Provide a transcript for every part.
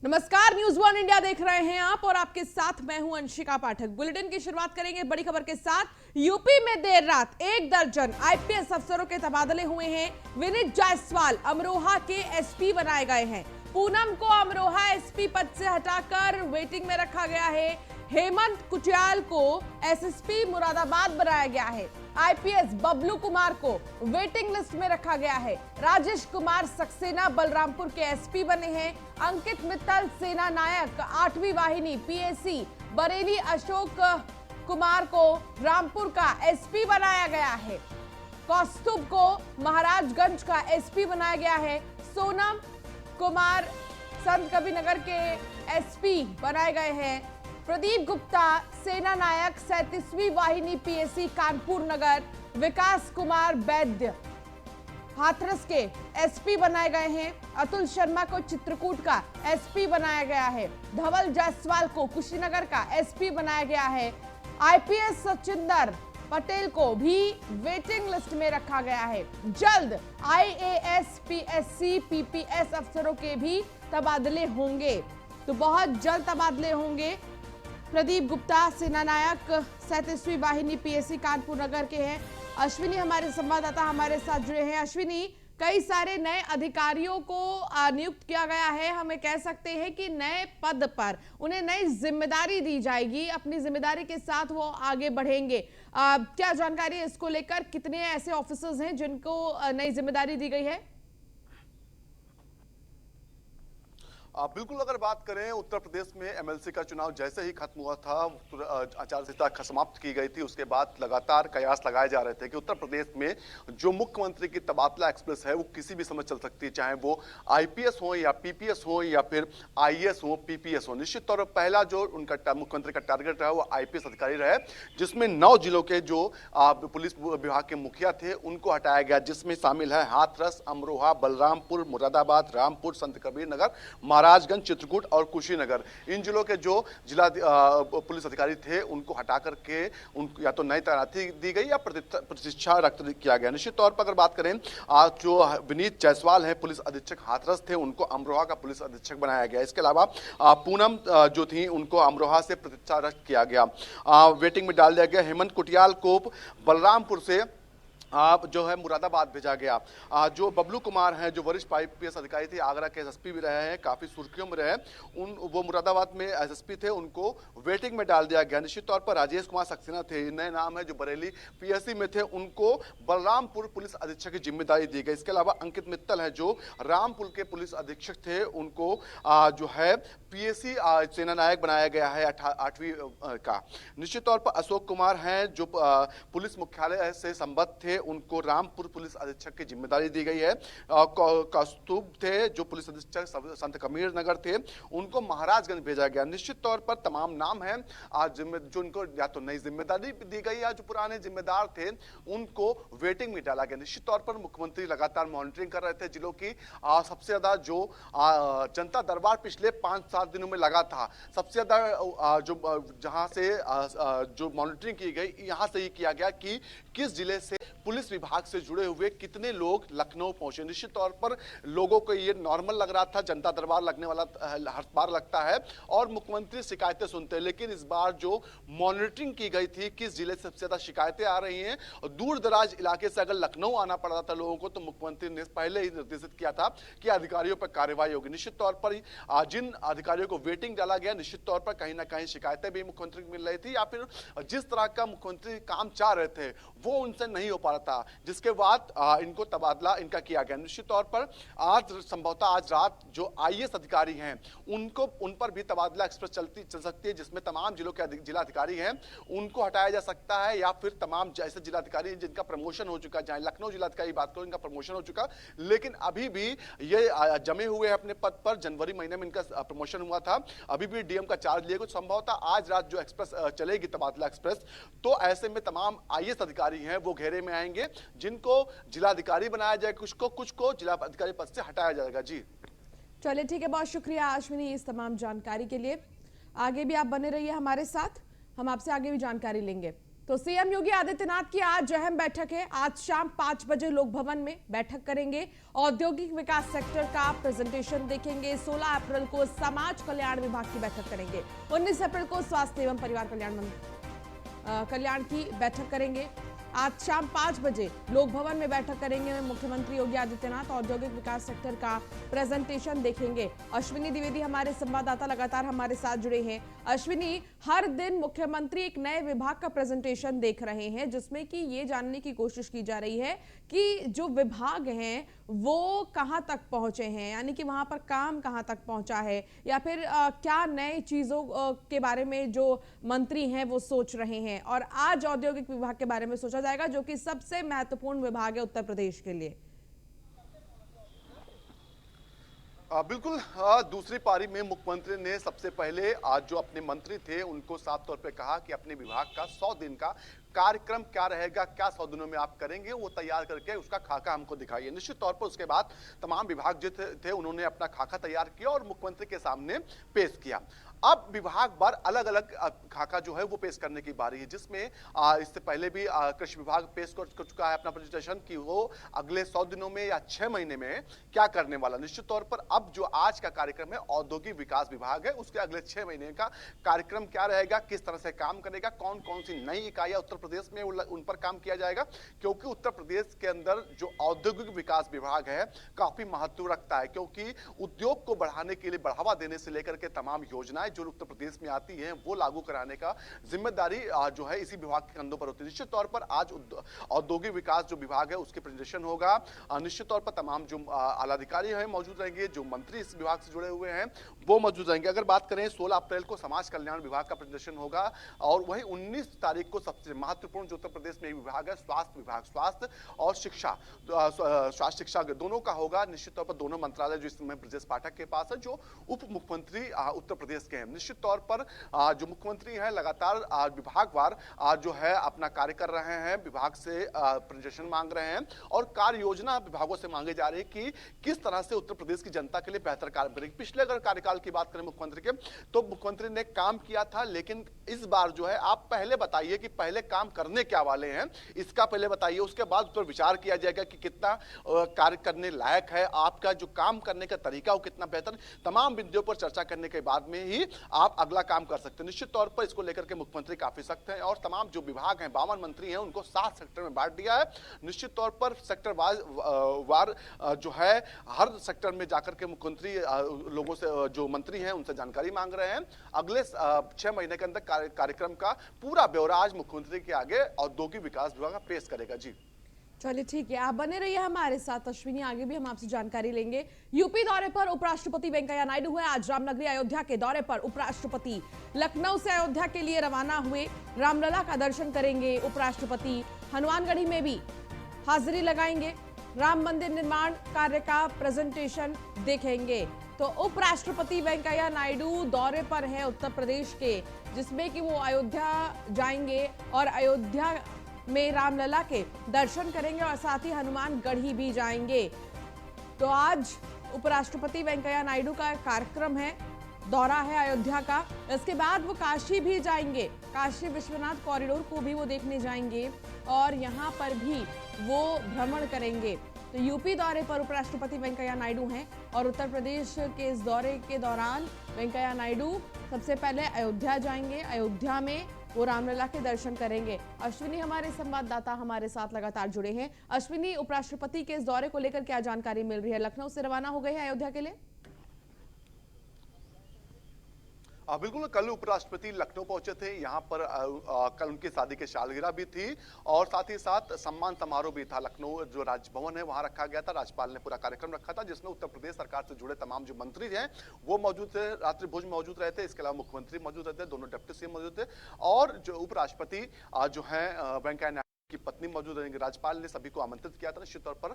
नमस्कार, news one India देख रहे हैं आप और आपके साथ मैं हूं अंशिका पाठक। बुलेटिन की शुरुआत करेंगे बड़ी खबर के साथ। यूपी में देर रात 1 दर्जन आईपीएस अफसरों के तबादले हुए हैं। विनीत जायसवाल अमरोहा के एसपी बनाए गए हैं। पूनम को अमरोहा एसपी पद से हटाकर वेटिंग में रखा गया है। हेमंत कुटियाल को एसएसपी मुरादाबाद बनाया गया है। आईपीएस बबलू कुमार को वेटिंग लिस्ट में रखा गया है। राजेश कुमार सक्सेना बलरामपुर के एसपी बने हैं। अंकित मित्तल सेना नायक 8वीं वाहिनी पीएसी बरेली अशोक कुमार को रामपुर का एसपी बनाया गया है। कौस्तुभ को महाराजगंज का एसपी बनाया गया है। सोनम कुमार संत कबीरनगर के एसपी बनाए गए हैं। प्रदीप गुप्ता सेना नायक 37वीं वाहिनी पीएसी कानपुर नगर। विकास कुमार वैद्य हाथरस के एसपी बनाए गए हैं। अतुल शर्मा को चित्रकूट का एसपी बनाया गया है। धवल जायसवाल को कुशीनगर का एसपी बनाया गया है। आईपीएस सचिंदर पटेल को भी वेटिंग लिस्ट में रखा गया है। जल्द आईएएस पीएससी पीपीएस अफसरों के भी तबादले होंगे, तो बहुत जल्द तबादले होंगे। प्रदीप गुप्ता सेना नायक 37वीं वाहिनी पीएसी कानपुर नगर के हैं। अश्विनी हमारे संवाददाता हमारे साथ जुड़े हैं। अश्विनी, कई सारे नए अधिकारियों को नियुक्त किया गया है। हमें कह सकते हैं कि नए पद पर उन्हें नई जिम्मेदारी दी जाएगी, अपनी जिम्मेदारी के साथ वो आगे बढ़ेंगे। क्या जानकारी है इसको लेकर? कितने ऐसे ऑफिसर्स हैं जिनको नई जिम्मेदारी दी गई है? बिल्कुल, अगर बात करें उत्तर प्रदेश में एमएलसी का चुनाव जैसे ही खत्म हुआ था, आचार संहिता समाप्त की गई थी, उसके बाद लगातार कयास लगाए जा रहे थे कि उत्तर प्रदेश में जो मुख्यमंत्री की तबादला एक्सप्रेस है वो किसी भी समय चल सकती है, चाहे वो आईपीएस हो या पीपीएस हो या फिर आईएएस हो पीपीएस हो। निश्चित तौर पर पहला जो उनका मुख्यमंत्री का टारगेट रहा वो आईपीएस अधिकारी रहे, जिसमें 9 जिलों के जो पुलिस विभाग के मुखिया थे उनको हटाया गया, जिसमें शामिल है हाथरस, अमरोहा, बलरामपुर, मुरादाबाद, रामपुर, संत कबीर नगर, महाराजगंज, चित्रकूट और कुशीनगर। इन जिलों के जो जिला पुलिस अधिकारी थे उनको हटा करके उनको या तो नई तैनाती दी गई या प्रतिष्ठा रक्त किया गया। निश्चित तौर पर अगर बात करें, आज जो विनीत जायसवाल हैं पुलिस अधीक्षक हाथरस थे, उनको अमरोहा का पुलिस अधीक्षक बनाया गया। इसके अलावा पूनम जो थी उनको अमरोहा से प्रतिष्ठा रक्त किया गया, वेटिंग में डाल दिया गया। हेमंत कुटियाल को बलरामपुर से जो है मुरादाबाद भेजा गया। जो बबलू कुमार हैं जो वरिष्ठ आईपीएस अधिकारी थे, आगरा के एसएसपी भी रहे हैं, काफी सुर्खियों में रहे, वो मुरादाबाद में एसएसपी थे, उनको वेटिंग में डाल दिया गया। निश्चित तौर पर राजेश कुमार सक्सेना थे, नए नाम है, जो बरेली पीएससी में थे, उनको बलरामपुर पुलिस अधीक्षक की जिम्मेदारी दी गई। इसके अलावा अंकित मित्तल है जो रामपुर के पुलिस अधीक्षक थे, उनको जो है पीएससी सेना नायक बनाया गया है 8वीं का। निश्चित तौर पर अशोक कुमार हैं जो पुलिस मुख्यालय से संबद्ध थे, उनको रामपुर पुलिस अधीक्षक की जिम्मेदारी दी गई है। कौस्तुभ थे जो पुलिस अधीक्षक संत कबीर नगर थे, उनको महाराजगंज भेजा गया। निश्चित तौर पर तमाम नाम हैं जो उनको या तो नई जिम्मेदारी दी गई या जो पुराने जिम्मेदार थे उनको वेटिंग में डाला गया। निश्चित तौर पर मुख्यमंत्री लगातार मॉनिटरिंग कर रहे थे जिलों की। सबसे ज्यादा जो जनता दरबार पिछले 5-7 दिनों में लगा था, सबसे ज्यादा जो जहां से जो मॉनिटरिंग की गई, यहां से ही किया गया कि किस जिले से पुलिस विभाग से जुड़े हुए कितने लोग लखनऊ पहुंचे। निश्चित तौर पर लोगों को ये नॉर्मल लग रहा था, जनता दरबार लगने वाला हर बार लगता है और मुख्यमंत्री शिकायतें सुनते हैं, लेकिन इस बार जो मॉनिटरिंग की गई थी किस जिले से सबसे ज्यादा शिकायतें आ रही हैं और दूर दराज इलाके से अगर लखनऊ आना पड़ रहा था लोगों को, तो मुख्यमंत्री ने पहले ही निर्देशित किया था कि अधिकारियों पर कार्रवाई होगी। निश्चित तौर पर जिन अधिकारियों को वेटिंग डाला गया, निश्चित तौर पर कहीं ना कहीं शिकायतें भी मुख्यमंत्री को मिल रही थी या फिर जिस तरह का मुख्यमंत्री काम चाह रहे थे वो उनसे नहीं हो पा रहा था, जिसके बाद इनको तबादला इनका किया गया। निश्चित तौर पर आज संभवतः आज रात जो आईएएस अधिकारी हैं उनको उन पर भी तबादला एक्सप्रेस चल सकती है, जिसमें तमाम जिलों के जिला अधिकारी हैं उनको हटाया जा सकता है या फिर तमाम ऐसे जिला अधिकारी जिनका प्रमोशन हो चुका है, चाहे लखनऊ जिला अधिकारी बात करो, इनका प्रमोशन हो चुका, लेकिन अभी भी ये जमे हुए हैं अपने पद पर। जनवरी महीने में इनका प्रमोशन हुआ था, अभी भी डीएम का चार्ज लिए, कुछ संभवतः आज रात जो एक्सप्रेस चलेगी तबादला एक्सप्रेस, तो ऐसे में तमाम आईएएस अधिकारी हैं वो घेरे में आएंगे, जिनको जिलाधिकारी बनाया जाए, कुछ को जिला अधिकारी पद से हटाया जाएगा। जी चलिए ठीक है, बहुत शुक्रिया अश्विनी इस तमाम जानकारी के लिए। आगे भी आप बने रहिए हमारे साथ, हम आपसे आगे भी जानकारी लेंगे। तो सीएम योगी आदित्यनाथ की आज अहम बैठक है। आज शाम 5 बजे लोक भवन में बैठक करेंगे। औद्योगिक विकास सेक्टर का प्रेजेंटेशन देखेंगे। 16 अप्रैल को समाज कल्याण विभाग की बैठक करेंगे। 19 अप्रैल को स्वास्थ्य एवं परिवार कल्याण की बैठक करेंगे। आज शाम 5 बजे लोक भवन में बैठक करेंगे मुख्यमंत्री योगी आदित्यनाथ। औद्योगिक विकास सेक्टर का प्रेजेंटेशन देखेंगे। अश्विनी द्विवेदी हमारे संवाददाता लगातार हमारे साथ जुड़े हैं। अश्विनी, हर दिन मुख्यमंत्री एक नए विभाग का प्रेजेंटेशन देख रहे हैं, जिसमें कि ये जानने की कोशिश की जा रही है कि जो विभाग हैं वो कहां तक पहुंचे हैं, यानी कि वहां पर काम कहां तक पहुंचा है, या फिर क्या नए चीजों के बारे में जो मंत्री हैं वो सोच रहे हैं। और आज औद्योगिक विभाग के बारे में सोचा जाएगा, जो कि सबसे महत्वपूर्ण विभाग है उत्तर प्रदेश के लिए। बिल्कुल। दूसरी पारी में मुख्यमंत्री ने सबसे पहले आज जो अपने मंत्री थे उनको साफ तौर पे कहा कि अपने विभाग का 100 दिन का कार्यक्रम क्या रहेगा, क्या 100 दिनों में आप करेंगे, वो तैयार करके उसका खाका हमको दिखाइए। निश्चित तौर पर उसके बाद तमाम विभाग जो थे उन्होंने अपना खाका तैयार किया और मुख्यमंत्री के सामने पेश किया। अब विभाग बार अलग अलग खाका जो है वो पेश करने की बारी है, जिसमें इससे पहले भी कृषि विभाग पेश कर चुका है अपना प्रेजेंटेशन कि वो अगले 100 दिनों में या 6 महीने में क्या करने वाला। निश्चित तौर पर अब जो आज का कार्यक्रम है औद्योगिक विकास विभाग है, उसके अगले 6 महीने का कार्यक्रम क्या रहेगा, किस तरह से काम करेगा, कौन कौन सी नई इकाइयां उत्तर प्रदेश में उन पर काम किया जाएगा। क्योंकि उत्तर प्रदेश के अंदर जो औद्योगिक विकास विभाग है काफी महत्व रखता है, क्योंकि उद्योग को बढ़ाने के लिए, बढ़ावा देने से लेकर के तमाम योजनाएं जो उत्तर प्रदेश में आती हैं वो लागू कराने का जिम्मेदारी जो है इसी विभाग के कंधों पर होती है। निश्चित तौर पर आज औद्योगिक विकास जो विभाग है उसके प्रेजेंटेशन होगा। निश्चित तौर पर तमाम जो आला अधिकारी हैं मौजूद रहेंगे, जो मंत्री इस विभाग से जुड़े हुए हैं वो मौजूद रहेंगे। अगर बात करें 16 अप्रैल को समाज कल्याण विभाग का प्रेजेंटेशन होगा और वहीं 19 तारीख को सबसे महत्वपूर्ण जो उत्तर प्रदेश में विभाग है स्वास्थ्य विभाग, स्वास्थ्य और शिक्षा, स्वास्थ्य शिक्षा दोनों का होगा। निश्चित तौर पर दोनों मंत्रालय जो इस समय ब्रजेश पाठक के पास है, जो उप मुख्यमंत्री उत्तर प्रदेश के हैं। निश्चित तौर पर जो मुख्यमंत्री हैं लगातार विभागवार जो है अपना कार्य कर रहे हैं, विभाग से प्रेजेंटेशन मांग रहे हैं और कार्य योजना विभागों से मांगी जा रही है कि किस तरह से उत्तर प्रदेश की जनता के लिए बेहतर कार्य करेगी। पिछले अगर कार्यकाल की बात करें मुख्यमंत्री के, तो मुख्यमंत्री ने काम किया था, लेकिन इस बार जो है आप पहले बताइए कि पहले काम करने क्या वाले हैं, इसका पहले बताइए, उसके बाद उस पर विचार किया जाएगा कि कितना कार्य करने लायक है, आपका जो काम करने का तरीका वो कितना बेहतर। तमाम बिंदुओं पर चर्चा करने के बाद में ही आप अगला काम कर सकते हैं। निश्चित तौर पर इसको लेकर के मुख्यमंत्री काफी सख्त हैं और तमाम जो विभाग हैं 52 मंत्री हैं उनको 7 सेक्टर में बांट दिया है। निश्चित तौर पर सेक्टर वार जो है हर सेक्टर में जाकर के मुख्यमंत्री लोगों से, जो मंत्री हैं उनसे जानकारी मांग रहे हैं। अगले 6 महीने के अंदर कार्यक्रम का पूरा ब्यौरा आज मुख्यमंत्री के आगे औद्योगिक विकास विभाग पेश करेगा। जी चलिए ठीक है, आप बने रहिए हमारे साथ अश्विनी, आगे भी हम आपसे जानकारी लेंगे। यूपी दौरे पर उपराष्ट्रपति वेंकैया नायडू हुए। आज रामनगरी अयोध्या के दौरे पर उपराष्ट्रपति लखनऊ से अयोध्या के लिए रवाना हुए। रामलला का दर्शन करेंगे उपराष्ट्रपति। हनुमानगढ़ी में भी हाजिरी लगाएंगे। राम मंदिर निर्माण कार्य का प्रेजेंटेशन देखेंगे। तो उपराष्ट्रपति वेंकैया नायडू दौरे पर है उत्तर प्रदेश के, जिसमें कि वो अयोध्या जाएंगे और अयोध्या में रामलला के दर्शन करेंगे और साथ ही हनुमानगढ़ी भी जाएंगे। तो आज उपराष्ट्रपति वेंकैया नायडू का कार्यक्रम है, दौरा है अयोध्या का। इसके बाद वो काशी भी जाएंगे, काशी विश्वनाथ कॉरिडोर को भी वो देखने जाएंगे और यहाँ पर भी वो भ्रमण करेंगे। तो यूपी दौरे पर उपराष्ट्रपति वेंकैया नायडू हैं और उत्तर प्रदेश के इस दौरे के दौरान वेंकैया नायडू सबसे पहले अयोध्या जाएंगे। अयोध्या में वो रामलला के दर्शन करेंगे। अश्विनी हमारे संवाददाता हमारे साथ लगातार जुड़े हैं। अश्विनी, उपराष्ट्रपति के इस दौरे को लेकर क्या जानकारी मिल रही है? लखनऊ से रवाना हो गए हैं अयोध्या के लिए? बिल्कुल, कल उपराष्ट्रपति लखनऊ पहुंचे थे। यहाँ पर कल उनकी शादी की सालगिरह भी थी और साथ ही साथ सम्मान समारोह भी था। लखनऊ जो राजभवन है वहां रखा गया था। राज्यपाल ने पूरा कार्यक्रम रखा था, जिसमें उत्तर प्रदेश सरकार से जुड़े तमाम जो मंत्री हैं वो मौजूद थे, रात्रि भोज में मौजूद रहे थे। इसके अलावा मुख्यमंत्री मौजूद रहते, दोनों डिप्टी सीएम मौजूद थे और जो उपराष्ट्रपति जो है वेंकैया की पत्नी मौजूद रहेंगे। राज्यपाल ने सभी को आमंत्रित किया था। निश्चित तौर पर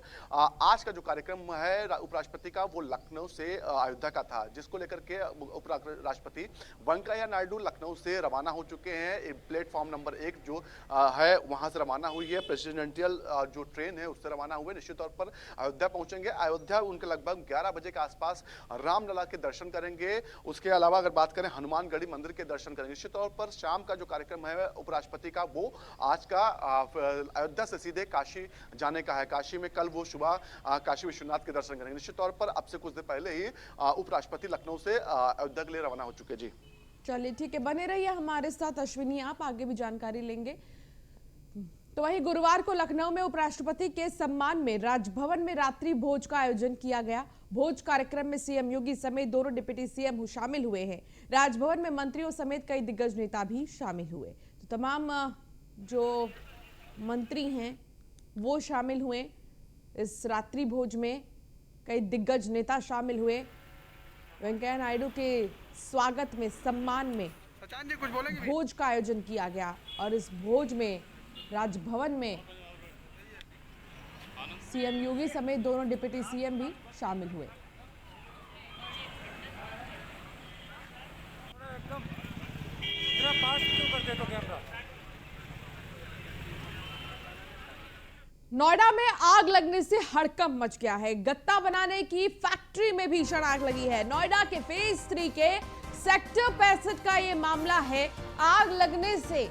आज का जो कार्यक्रम है उपराष्ट्रपति का वो लखनऊ से अयोध्या का था, जिसको लेकर के उपराष्ट्रपति वेंकैया नायडू लखनऊ से रवाना हो चुके हैं। प्लेटफॉर्म नंबर 1 जो है वहां से रवाना हुई है। प्रेसिडेंशियल जो ट्रेन है उससे रवाना हुए निश्चित तौर पर अयोध्या पहुंचेंगे। अयोध्या उनके लगभग 11 बजे के आसपास रामलला के दर्शन करेंगे। उसके अलावा अगर बात करें हनुमानगढ़ी मंदिर के दर्शन करेंगे। निश्चित तौर पर शाम का जो कार्यक्रम है उपराष्ट्रपति का वो आज का अयोध्या से सीधे काशी जाने का है। काशी में कल वो सुबह काशी विश्वनाथ के दर्शन करेंगे। निश्चित तौर पर अब से कुछ देर पहले ही उपराष्ट्रपति लखनऊ से अयोध्या के लिए रवाना हो चुके। जी चलिए ठीक है, बने रहिए हमारे साथ अश्विनी, आप आगे भी जानकारी लेंगे। तो वहीं गुरुवार को लखनऊ में उपराष्ट्रपति के सम्मान में राजभवन में रात्रि भोज का आयोजन किया गया। भोज कार्यक्रम में सीएम योगी समेत दोनों डिप्टी सीएम शामिल हुए हैं। राजभवन में मंत्रियों समेत कई दिग्गज नेता भी शामिल हुए। तो तमाम जो मंत्री हैं वो शामिल हुए इस रात्रि भोज में। कई दिग्गज नेता शामिल हुए। वेंकैया नायडू के स्वागत में, सम्मान में भोज का आयोजन किया गया और इस भोज में राजभवन में सीएम योगी समेत दोनों डिप्टी सीएम भी शामिल हुए। नोएडा में आग लगने से हड़कंप मच गया है। गत्ता बनाने की फैक्ट्री में भीषण आग लगी है। नोएडा के फेज 3 के सेक्टर 65 का ये मामला है। आग लगने से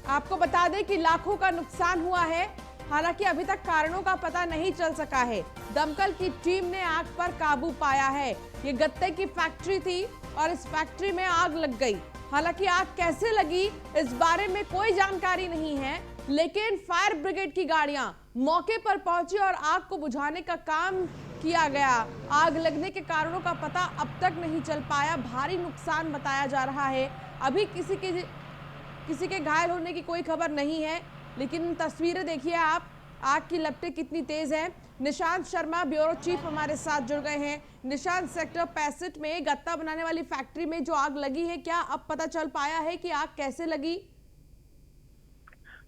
आपको बता दें कि लाखों का नुकसान हुआ है। हालांकि अभी तक कारणों का पता नहीं चल सका है। दमकल की टीम ने आग पर काबू पाया है। ये गत्ते की फैक्ट्री थी और इस फैक्ट्री में आग लग गई। हालांकि आग कैसे लगी इस बारे में कोई जानकारी नहीं है, लेकिन फायर ब्रिगेड की गाड़ियां मौके पर पहुंची और आग को बुझाने का काम किया गया। आग लगने के कारणों का पता अब तक नहीं चल पाया। भारी नुकसान बताया जा रहा है। अभी किसी के घायल होने की कोई खबर नहीं है, लेकिन तस्वीरें देखिए आप, आग की लपटें कितनी तेज हैं। निशांत शर्मा ब्यूरो चीफ हमारे साथ जुड़ गए हैं। निशांत, सेक्टर 65 में गत्ता बनाने वाली फैक्ट्री में जो आग लगी है, क्या अब पता चल पाया है कि आग कैसे लगी?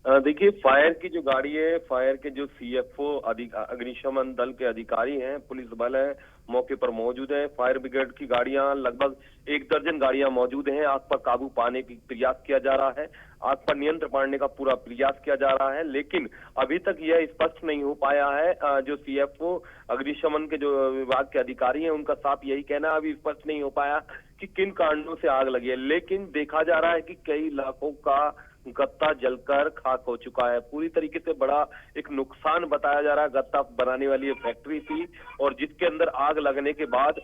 देखिए, फायर की जो गाड़ी है, फायर के जो सीएफओ अग्निशमन दल के अधिकारी हैं, पुलिस बल है, मौके पर मौजूद है। फायर ब्रिगेड की गाड़ियां लगभग 1 दर्जन गाड़ियां मौजूद हैं। आग पर काबू पाने की प्रयास किया जा रहा है। आग पर नियंत्रण पाने का पूरा प्रयास किया जा रहा है, लेकिन अभी तक यह स्पष्ट नहीं हो पाया है। जो सीएफओ अग्निशमन के जो विभाग के अधिकारी हैं, उनका साफ यही कहना अभी स्पष्ट नहीं हो पाया कि किन कारणों से आग लगी है। लेकिन देखा जा रहा है कि कई लाखों का गत्ता जलकर खाक हो चुका है। पूरी तरीके से बड़ा एक नुकसान बताया जा रहा है। गत्ता बनाने वाली ये फैक्ट्री थी और जिसके अंदर आग लगने के बाद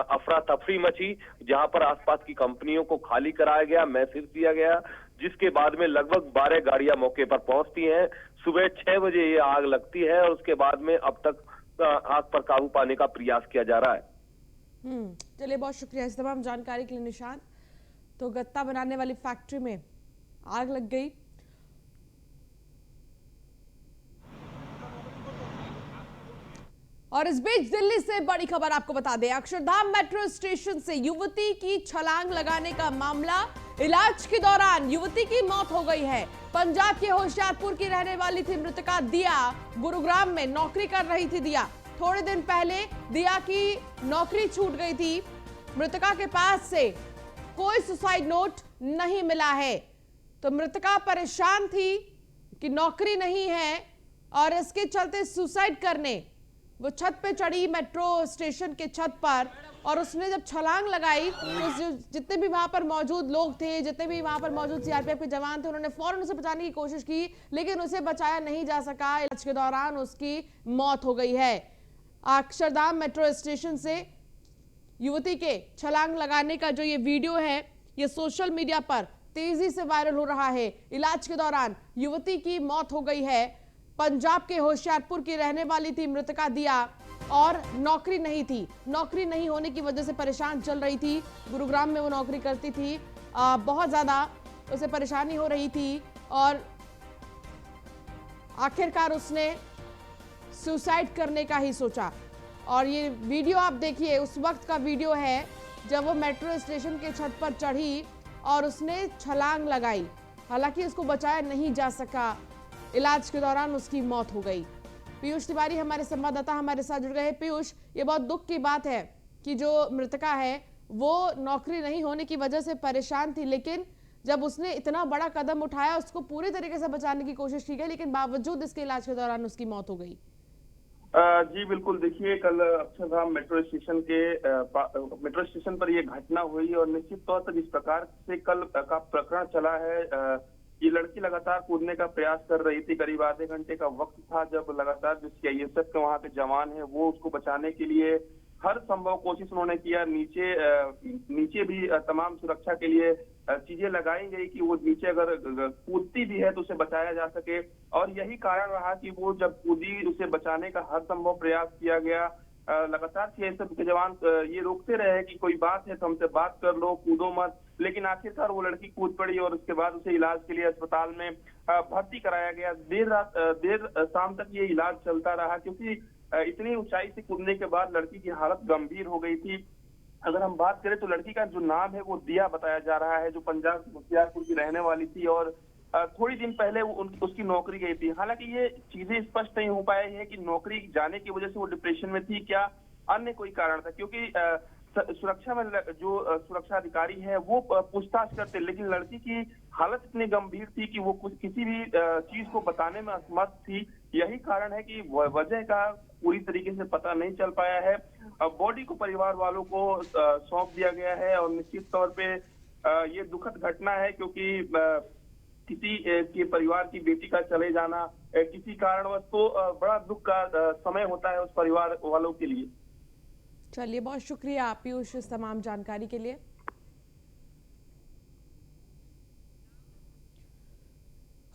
अफरा तफरी मची, जहां पर आसपास की कंपनियों को खाली कराया गया, मैसेज दिया गया, जिसके बाद में लगभग 12 गाड़ियां मौके पर पहुंचती हैं। सुबह 6 बजे ये आग लगती है और उसके बाद में अब तक आग पर काबू पाने का प्रयास किया जा रहा है। चलिए, बहुत शुक्रिया इस तमाम जानकारी के लिए निशांत। तो गत्ता बनाने वाली फैक्ट्री में आग लग गई। और इस बीच दिल्ली से बड़ी खबर आपको बता दें, अक्षरधाम मेट्रो स्टेशन से युवती की छलांग लगाने का मामला। इलाज के दौरान युवती की मौत हो गई है। पंजाब के होशियारपुर की रहने वाली थी मृतका दिया। गुरुग्राम में नौकरी कर रही थी दिया। थोड़े दिन पहले दिया की नौकरी छूट गई थी। मृतका के पास से कोई सुसाइड नोट नहीं मिला है। तो मृतका परेशान थी कि नौकरी नहीं है और इसके चलते सुसाइड करने वो छत पे चढ़ी, मेट्रो स्टेशन के छत पर, और उसने जब छलांग लगाई तो जितने भी वहां पर मौजूद लोग थे, जितने भी वहां पर मौजूद सीआरपीएफ के जवान थे, उन्होंने फौरन उसे बचाने की कोशिश की, लेकिन उसे बचाया नहीं जा सका। इलाज के दौरान उसकी मौत हो गई है। अक्षरधाम मेट्रो स्टेशन से युवती के छलांग लगाने का जो ये वीडियो है, ये सोशल मीडिया पर तेजी से वायरल हो रहा है। इलाज के दौरान युवती की मौत हो गई है। पंजाब के होशियारपुर की रहने वाली थी मृतका दिया और नौकरी नहीं थी। नौकरी नहीं होने की वजह से परेशान चल रही थी। गुरुग्राम में वो नौकरी करती थी। बहुत ज्यादा उसे परेशानी हो रही थी और आखिरकार उसने सुसाइड करने का ही सोचा। और ये वीडियो आप देखिए, उस वक्त का वीडियो है जब वो मेट्रो स्टेशन के छत पर चढ़ी और उसने छलांग लगाई। हालांकि उसको बचाया नहीं जा सका। इलाज के दौरान उसकी मौत हो गई। पीयूष तिवारी हमारे संवाददाता हमारे साथ जुड़ गए। पीयूष, ये बहुत दुख की बात है कि जो मृतका है वो नौकरी नहीं होने की वजह से परेशान थी, लेकिन जब उसने इतना बड़ा कदम उठाया उसको पूरी तरीके से बचाने की कोशिश की गई, लेकिन बावजूद इसके इलाज के दौरान उसकी मौत हो गई। जी बिल्कुल, देखिए कल अक्षरधाम मेट्रो स्टेशन पर ये घटना हुई और निश्चित तौर पर जिस प्रकार से कल का प्रकरण चला है, ये लड़की लगातार कूदने का प्रयास कर रही थी। करीब आधे घंटे का वक्त था जब लगातार जो सीआईएसएफ के वहां के जवान है वो उसको बचाने के लिए हर संभव कोशिश उन्होंने किया। नीचे भी तमाम सुरक्षा के लिए चीजें लगाई गई कि वो नीचे अगर कूदती भी है तो उसे बचाया जा सके, और यही कारण रहा कि वो जब कूदी उसे बचाने का हर संभव प्रयास किया गया। लगातार सीआईएसएफ के जवान ये रोकते रहे कि कोई बात है तो हमसे बात कर लो, कूदो मत, लेकिन आखिरकार वो लड़की कूद पड़ी और उसके बाद उसे इलाज के लिए अस्पताल में भर्ती कराया गया। देर शाम तक ये इलाज चलता रहा क्योंकि इतनी ऊंचाई से कूदने के बाद लड़की की हालत गंभीर हो गई थी। अगर हम बात करें तो लड़की का जो नाम है वो दिया बताया जा रहा है, जो पंजाब के बख्तियारपुर की रहने वाली थी और थोड़ी दिन पहले उसकी नौकरी गई थी। हालांकि ये चीजें स्पष्ट नहीं हो पाई है कि नौकरी जाने की वजह से वो डिप्रेशन में थी, क्या अन्य कोई कारण था, क्योंकि सुरक्षा में जो सुरक्षा अधिकारी है वो पूछताछ करते, लेकिन लड़की की हालत इतनी गंभीर थी कि वो किसी भी चीज को बताने में असमर्थ थी। यही कारण है कि वजह का पूरी तरीके से पता नहीं चल पाया है। बॉडी को परिवार वालों को सौंप दिया गया है और निश्चित तौर पे ये दुखद घटना है क्योंकि किसी के परिवार की बेटी का चले जाना किसी कारणवश तो बड़ा दुख का समय होता है उस परिवार वालों के लिए। चलिए, बहुत शुक्रिया पीयूष इस तमाम जानकारी के लिए।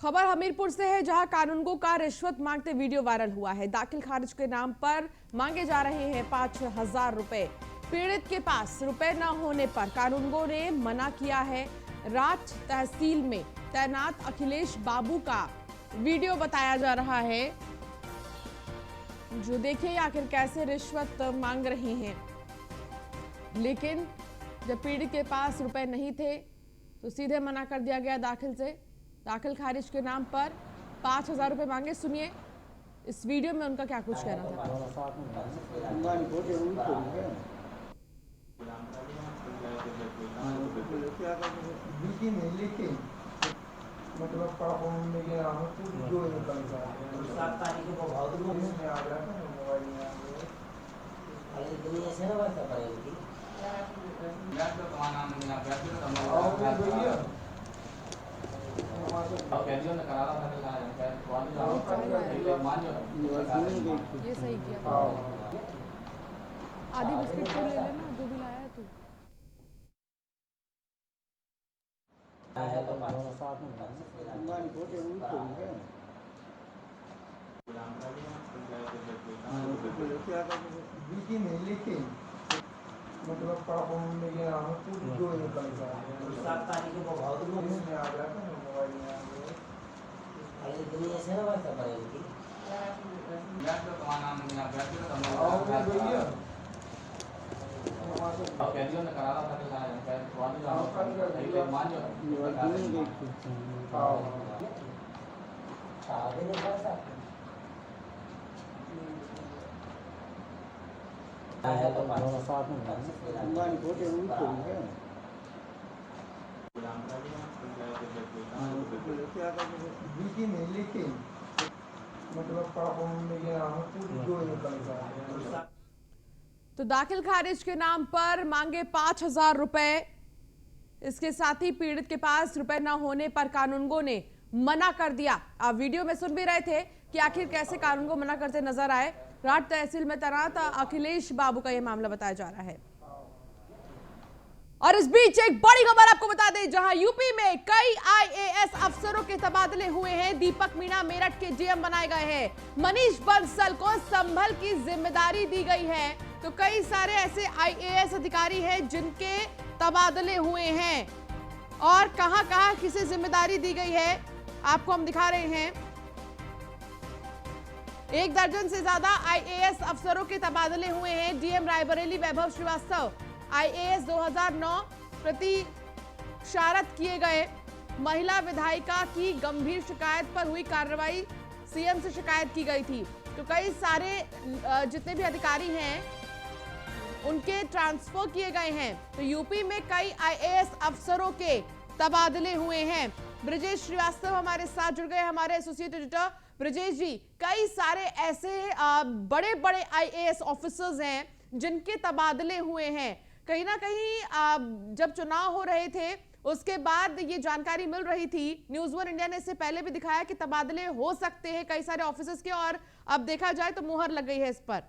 खबर हमीरपुर से है, जहां कानूनगो का रिश्वत मांगते वीडियो वायरल हुआ है। दाखिल खारिज के नाम पर मांगे जा रहे हैं 5,000 रुपए। पीड़ित के पास रुपए न होने पर कानूनगो ने मना किया है। रांच तहसील में तैनात अखिलेश बाबू का वीडियो बताया जा रहा है, जो देखिए आखिर कैसे रिश्वत मांग रहे हैं। लेकिन जब पीड़ित के पास रुपए नहीं थे तो सीधे मना कर दिया गया दाखिल से। दाखिल खारिज के नाम पर 5,000 रुपए मांगे। सुनिए इस वीडियो में उनका क्या कुछ कहना था। मतलब पापा मम्मी के यहाँ कुछ जो निकल जाए 7 तारीख को बहुत लोग में आ गया था मोबाइल में आ गया अरे दुनिया से ना बात कर रही थी यार तो कमाना नहीं आ गया तो आओ भैया अब कैसे ने करा रहा था मान जाओ ये सही किया। आधी बिस्किट तो ले लेना जो भी लाया है तू। लेकिन मतलब पापा मम्मी के यहाँ कुछ जो निकल जाए 7 तारीख को बहुत लोग में आ गया था मोबाइल में आ गया अरे दुनिया से ना बात कर रही थी यार तो कमाना नहीं आ गया तो आओ भैया अब कैसे ने करा रहा था मान जाओ लेकिन मतलब पापा मम्मी के यहाँ कुछ जो निकल जाए। तो दाखिल खारिज के नाम पर मांगे 5,000 रुपए। इसके साथ ही पीड़ित के पास रुपए न होने पर कानूनगो ने मना कर दिया। आप वीडियो में सुन भी रहे थे कि आखिर कैसे कानूनगो मना करते नजर आए। रांच तहसील में तैनात अखिलेश बाबू का यह मामला बताया जा रहा है। और इस बीच एक बड़ी खबर आपको बता दें, जहां यूपी में कई आईएएस अफसरों के तबादले हुए हैं। दीपक मीणा मेरठ के डीएम बनाए गए हैं। मनीष बंसल को संभल की जिम्मेदारी दी गई है। तो कई सारे ऐसे आईएएस अधिकारी हैं जिनके तबादले हुए हैं और कहां-कहां किसे जिम्मेदारी दी गई है आपको हम दिखा रहे हैं। 1 दर्जन से ज्यादा आईएएस अफसरों के तबादले हुए हैं। डीएम रायबरेली वैभव श्रीवास्तव आईएएस 2009 प्रतिशारत किए गए। महिला विधायिका की गंभीर शिकायत पर हुई कार्रवाई, सीएम से शिकायत की गई थी। तो कई सारे जितने भी अधिकारी हैं उनके ट्रांसफर किए गए हैं। तो यूपी में कई आईएएस अफसरों के तबादले हुए हैं। ब्रजेश श्रीवास्तव हमारे साथ जुड़ गए, हमारे एसोसिएट एडिटर। ब्रजेश जी, कई सारे ऐसे बड़े बड़े आईएएस ऑफिसर्स हैं जिनके तबादले हुए हैं। कहीं ना कहीं जब चुनाव हो रहे थे उसके बाद ये जानकारी मिल रही थी। न्यूज़ वन इंडिया ने इससे पहले भी दिखाया कि तबादले हो सकते हैं कई सारे ऑफिसर्स के, और अब देखा जाए तो मुहर लग गई है इस पर।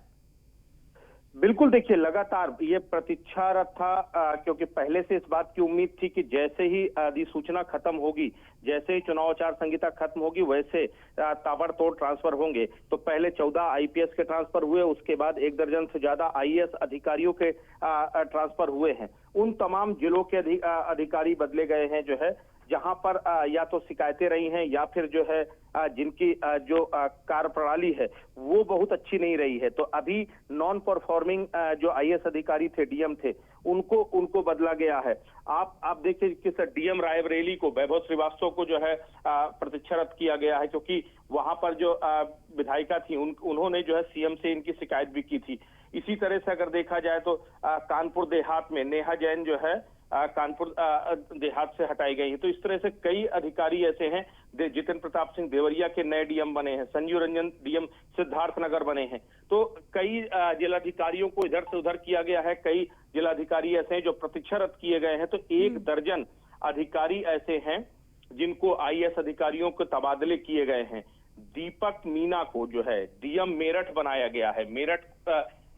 बिल्कुल, देखिए लगातार ये प्रतीक्षारत था क्योंकि पहले से इस बात की उम्मीद थी कि जैसे ही अधिसूचना खत्म होगी, जैसे ही चुनाव आचार संहिता खत्म होगी, वैसे ताबड़तोड़ ट्रांसफर होंगे। तो पहले 14 आईपीएस के ट्रांसफर हुए, उसके बाद 1 दर्जन से ज्यादा आईएएस अधिकारियों के ट्रांसफर हुए हैं। उन तमाम जिलों के अधिकारी बदले गए हैं जो है, जहां पर या तो शिकायतें रही हैं या फिर जो है जिनकी जो कार्य प्रणाली है वो बहुत अच्छी नहीं रही है। तो अभी नॉन परफॉर्मिंग जो आईएएस अधिकारी थे, डीएम थे, उनको बदला गया है। आप देखिए किस डीएम रायबरेली को, वैभव श्रीवास्तव को जो है प्रतीक्षारत किया गया है, क्योंकि वहां पर जो विधायिका थी उन्होंने जो है सीएम से इनकी शिकायत भी की थी। इसी तरह से अगर देखा जाए तो कानपुर देहात में नेहा जैन जो है कानपुर देहात से हटाई गई है। तो इस तरह से कई अधिकारी ऐसे हैं। जितेंद्र प्रताप सिंह देवरिया के नए डीएम बने हैं, संजीव रंजन डीएम सिद्धार्थनगर बने हैं। तो कई जिलाधिकारियों को इधर से उधर किया गया है। कई जिलाधिकारी ऐसे हैं जो प्रतीक्षारत किए गए हैं। तो 1 दर्जन अधिकारी ऐसे हैं जिनको आईएएस अधिकारियों के तबादले किए गए हैं। दीपक मीना को जो है डीएम मेरठ बनाया गया है। मेरठ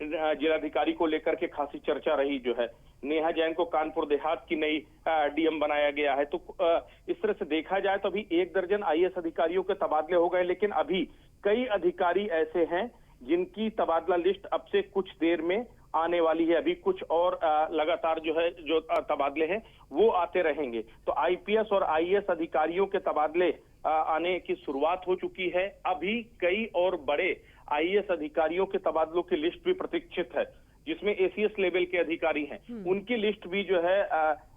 जिलाधिकारी को लेकर के खासी चर्चा रही जो है। नेहा जैन को कानपुर देहात की नई डीएम बनाया गया है। तो इस तरह से देखा जाए तो अभी 1 दर्जन आईएएस अधिकारियों के तबादले हो गए, लेकिन अभी कई अधिकारी ऐसे हैं जिनकी तबादला लिस्ट अब से कुछ देर में आने वाली है। अभी कुछ और लगातार जो है जो तबादले हैं वो आते रहेंगे। तो आईपीएस और आईएएस अधिकारियों के तबादले आने की शुरुआत हो चुकी है। अभी कई और बड़े आईएएस अधिकारियों के तबादलों की लिस्ट भी प्रतीक्षित है, जिसमें एसीएस लेवल के अधिकारी हैं। उनकी लिस्ट भी जो है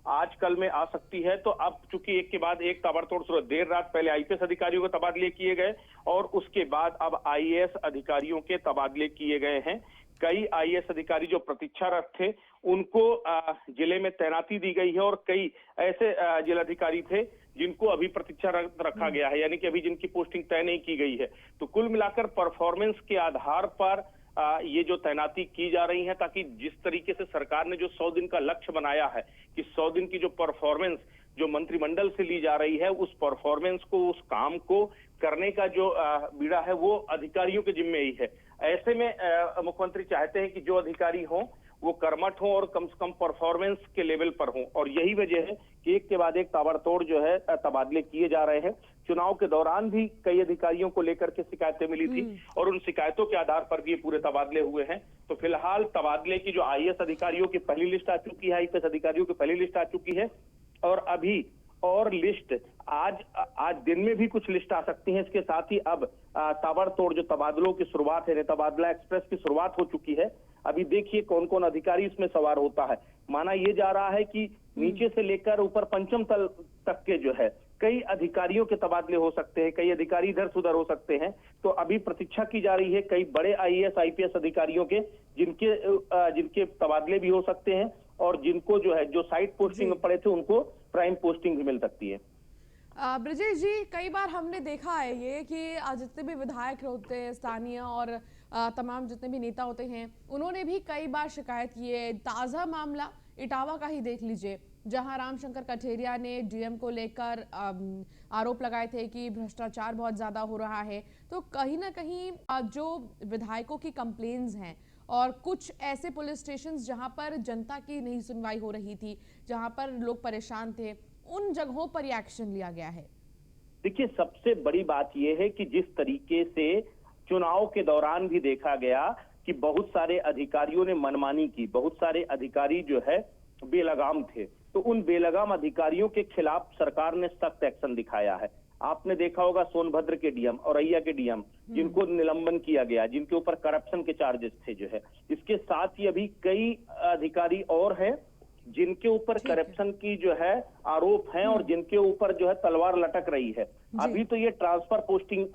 आज कल में आ सकती है। तो अब चूंकि एक के बाद एक ताबड़तोड़ शुरू, देर रात पहले आईपीएस अधिकारियों के तबादले किए गए और उसके बाद अब आईएएस अधिकारियों के तबादले किए गए हैं। कई आईएएस अधिकारी जो प्रतीक्षारत थे उनको जिले में तैनाती दी गई है, और कई ऐसे जिलाधिकारी थे जिनको अभी प्रतीक्षा रखा गया है, यानी कि अभी जिनकी पोस्टिंग तय नहीं की गई है। तो कुल मिलाकर परफॉर्मेंस के आधार पर ये जो तैनाती की जा रही है, ताकि जिस तरीके से सरकार ने जो 100 दिन का लक्ष्य बनाया है कि 100 दिन की जो परफॉर्मेंस जो मंत्रिमंडल से ली जा रही है, उस परफॉर्मेंस को, उस काम को करने का जो बीड़ा है वो अधिकारियों के जिम्मे ही है। ऐसे में मुख्यमंत्री चाहते हैं कि जो अधिकारी हों वो कर्मठ हों और कम से कम परफॉर्मेंस के लेवल पर हों, और यही वजह है कि एक के बाद एक ताबड़तोड़ जो है तबादले किए जा रहे हैं। चुनाव के दौरान भी कई अधिकारियों को लेकर के शिकायतें मिली थी और उन शिकायतों के आधार पर भी ये पूरे तबादले हुए हैं। तो फिलहाल तबादले की जो आईएएस अधिकारियों की पहली लिस्ट आ चुकी है, आईपीएस अधिकारियों की पहली लिस्ट आ चुकी है, और अभी और लिस्ट आज दिन में भी कुछ लिस्ट आ सकती है। इसके साथ ही अब ताबड़तोड़ जो तबादलों की शुरुआत है, तबादला एक्सप्रेस की शुरुआत हो चुकी है। अभी देखिए कौन कौन अधिकारी इसमें सवार होता है। माना ये जा रहा है कि नीचे से लेकर ऊपर पंचम तल तक के जो है कई अधिकारियों के तबादले हो सकते हैं, कई अधिकारी इधर से उधर हो सकते हैं। तो अभी प्रतीक्षा की जा रही है कई बड़े आईएएस आईपीएस अधिकारियों के, जिनके तबादले भी हो सकते हैं, और जिनको जो है जो साइड पोस्टिंग में पड़े थे उनको प्राइम पोस्टिंग भी मिल सकती है। ब्रजेश जी, कई बार हमने देखा है ये कि जितने भी विधायक होते हैं स्थानीय और तमाम जितने भी नेता होते हैं, उन्होंने भी कई बार शिकायत की है। ताज़ा मामला इटावा का ही देख लीजिए, जहां रामशंकर कठेरिया ने डीएम को लेकर आरोप लगाए थे कि भ्रष्टाचार बहुत ज़्यादा हो रहा है। तो कहीं ना कहीं जो विधायकों की कंप्लेंट्स हैं और कुछ ऐसे पुलिस स्टेशंस जहां पर जनता की नहीं सुनवाई हो रही थी, जहां पर लोग परेशान थे, उन जगहों पर एक्शन लिया गया है। देखिए सबसे बड़ी बात यह है कि जिस तरीके से चुनाव के दौरान भी देखा गया कि बहुत सारे अधिकारियों ने मनमानी की, बहुत सारे अधिकारी जो है बेलगाम थे, तो उन बेलगाम अधिकारियों के खिलाफ सरकार ने सख्त एक्शन दिखाया है। आपने देखा होगा सोनभद्र के डीएम, औरैया के डीएम, जिनको निलंबन किया गया, जिनके ऊपर करप्शन के चार्जेस थे जो है। इसके साथ ही अभी कई अधिकारी और हैं जिनके ऊपर ठीक है। करप्शन की जो है आरोप हैं और जिनके ऊपर जो है तलवार लटक रही है। अभी तो ये ट्रांसफर पोस्टिंग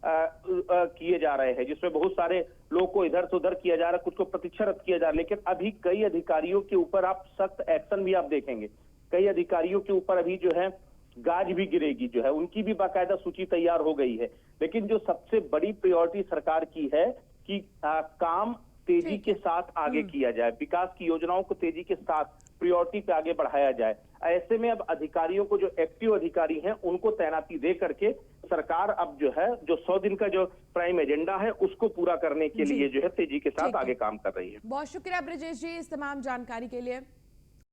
किए जा रहे हैं, जिसमें बहुत सारे लोगों को इधर से उधर किया जा रहा है, कुछ को प्रतिक्षारत किया जा रहा है, लेकिन अभी कई अधिकारियों के ऊपर आप सख्त एक्शन भी आप देखेंगे। कई अधिकारियों के ऊपर अभी जो है गाज भी गिरेगी, जो है उनकी भी बाकायदा सूची तैयार हो गई है। लेकिन जो सबसे बड़ी प्रायोरिटी सरकार की है कि काम तेजी के साथ आगे किया जाए, विकास की योजनाओं को तेजी के साथ प्रायोरिटी पे आगे बढ़ाया जाए। ऐसे में अब अधिकारियों को, जो एक्टिव अधिकारी हैं, उनको तैनाती दे करके सरकार अब जो है, जो 100 दिन का जो प्राइम एजेंडा है, उसको पूरा करने के लिए जो है तेजी के साथ आगे काम कर रही है। बहुत शुक्रिया ब्रिजेश जी इस तमाम जानकारी के लिए।